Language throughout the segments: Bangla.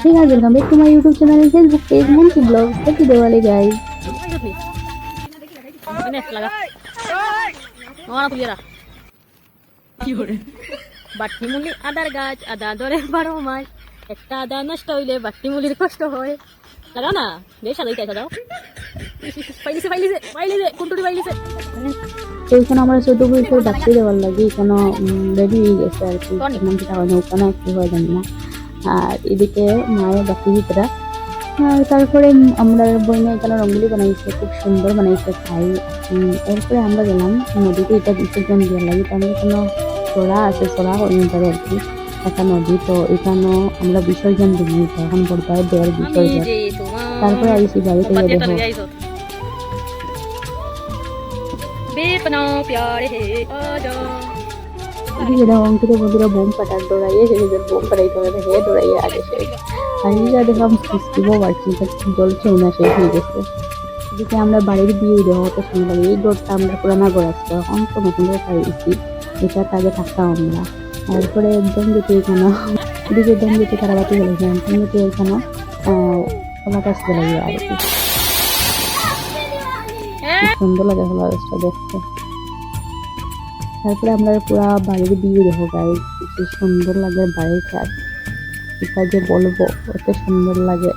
Hey guys, welcome back to my YouTube channel and Facebook page Monkey Vlogs. Happy Diwali guys. বাট্টিমুলি আদার গাছ আদা ধরে 12 মাস একটা আদা নষ্ট হইলে বাট্টিমুলির কষ্ট হয় লাগা না বেশ আদাই তাই দাও পাইলিছে কুন্টুরি পাইলিছে তো এখানে আমরা 14 বছর ডাকতে যাওয়ার লাগে এখানে রেডি হয়ে গেছে আর কি মন্দিরটা হয় না ওখানে একটু হয় জানি না আর এদিকে মায়ের বাকি ভিতরা আর তারপরে আমরা বইনে এখানে রঙ্গোলি বানাইছে খুব সুন্দর বানাইছে খাই এরপরে আমরা গেলাম নদীতে এটা বিসর্জন দেওয়ার লাগে তো আমরা কোনো চড়া আছে চড়া অনুযায়ী আর কি একটা নদী তো এখানেও আমরা বিসর্জন দিই এখন বড়দায় দেওয়ার বিসর্জন তারপরে আইসি বাড়ি থেকে দেখো অঙ্কিত বন্ধুরা বোম ফাটার দৌড়াইয়ে সেদের বোম ফাটাইতে হবে হে দৌড়াইয়ে আগে সেই আর দেখলাম সিস্টেমও বাড়ছি জলছেও না শেষ হয়ে গেছে এদিকে আমরা বাড়ির বিয়ে দেওয়া হতে শুনে লাগে এই গড়টা আমরা পুরানা গড় আসছে এখন তো নতুন করে পাইছি এটা আগে থাকতাম আমরা তারপরে একদম যেতে এখানে এদিকে একদম যেতে তারাবাতি গেলেছে একদম যেতে এখানে কলা গাছ লাগে আর কি সুন্দর লাগে কলা গাছটা দেখতে তারপরে আমরা পুরা বাড়ির বিয়ে দেখো গাই কি সুন্দর লাগে বাড়ির কাজ এটা যে বলবো অত সুন্দর লাগে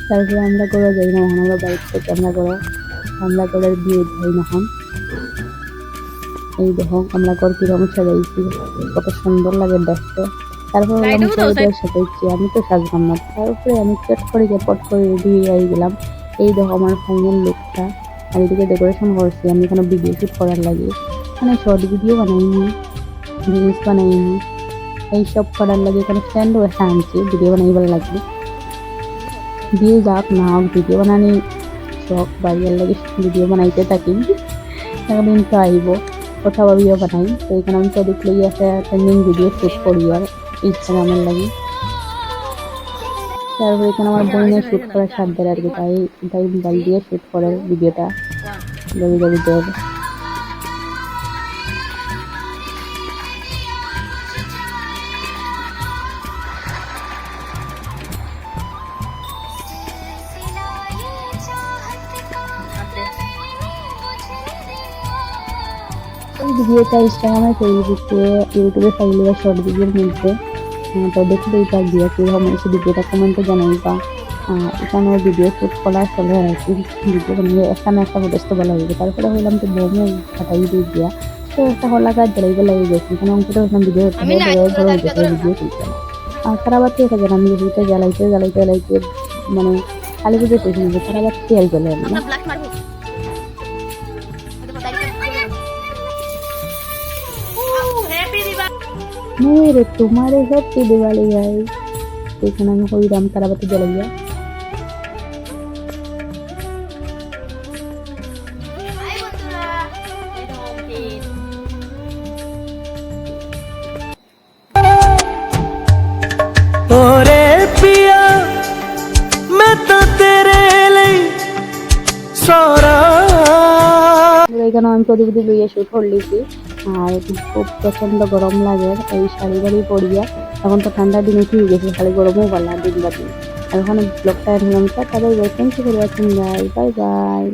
তারপরে আমরা করে যাই না আমরা বাড়ি থেকে আমরা করে বিয়ে যাই না এই দেখো আমরা করে কিরকম সাজাইছি কত সুন্দর লাগে দেখতে তারপরে আমি সাজাইছি আমি তো সাজলাম না তারপরে আমি চট করে পট করে রেডি হয়ে গেলাম এই দেখো আমার ফাইনাল লুকটা আর এদিকে ডেকোরেশন করছি আমি এখানে ভিডিও শ্যুট করার লাগে মানে শর্ট ভিডিও বানাইনি রিলস বানাইনি এইসব করার লাগে এখানে স্ট্যান্ড বসে আনছি ভিডিও বানাইবার লাগবে ভিউ যাক না হোক ভিডিও বানানি শখ বাড়িয়ার লাগে ভিডিও বানাইতে থাকি এখন কিন্তু আইব কথা ভাবিও বানাই তো এখানে আমি তো দেখলেই আছে ট্রেন্ডিং ভিডিও শ্যুট করি আর ইনস্টাগ্রামের লাগে তারপরে এখানে আমার বোনের শ্যুট করার সাধ্যের আর কি তাই মোবাইল দিয়ে শ্যুট করার ভিডিওটা যাবি দেব এই ভিডিওটা ইনস্টাগ্রামে ফেসবুকে ইউটিউবে ফাইলে বা শর্ট ভিডিওর মধ্যে তো দেখলেই পার দিয়ে কীরকম এসে ভিডিওটা কমেন্টে জানাইবা এখানেও ভিডিও শ্যুট করা চলে আর কি ভিডিও বানিয়ে এখানে একটা ফুটেজ তো ভালো হয়েছে তারপরে হইলাম তো বোমও ফাটাই দিয়ে দিয়া তো একটা হলা গাছ জ্বালাইবে লাগে গেছে এখানে অঙ্কিত হইলাম ভিডিও ভিডিও তুলছে আর তারাবাতি এটা জানাম ভিডিওটা জ্বালাইতে মানে কালী পুজো শেষ হয়ে গেছে তারাবাতি তেল জ্বলে না मेरे तुम्हारे हैप्पी दिवाली गाइस देखना मैं कोई राम ताराबाती जलाइया ओरे पिया मैं तो तेरे लिए सारा এখানে আমি প্রদীপ লইয়া শুট করলিছি আর খুব প্রচন্ড গরম লাগে এই শাড়ি বাড়ি পরিয়া এখন তো ঠান্ডার দিন উঠে গেছে শাড়ি গরমও পালা দিন বাদি আর ওখানে ব্লগটা নিয়মটা তাদের thank you for watching guys bye by.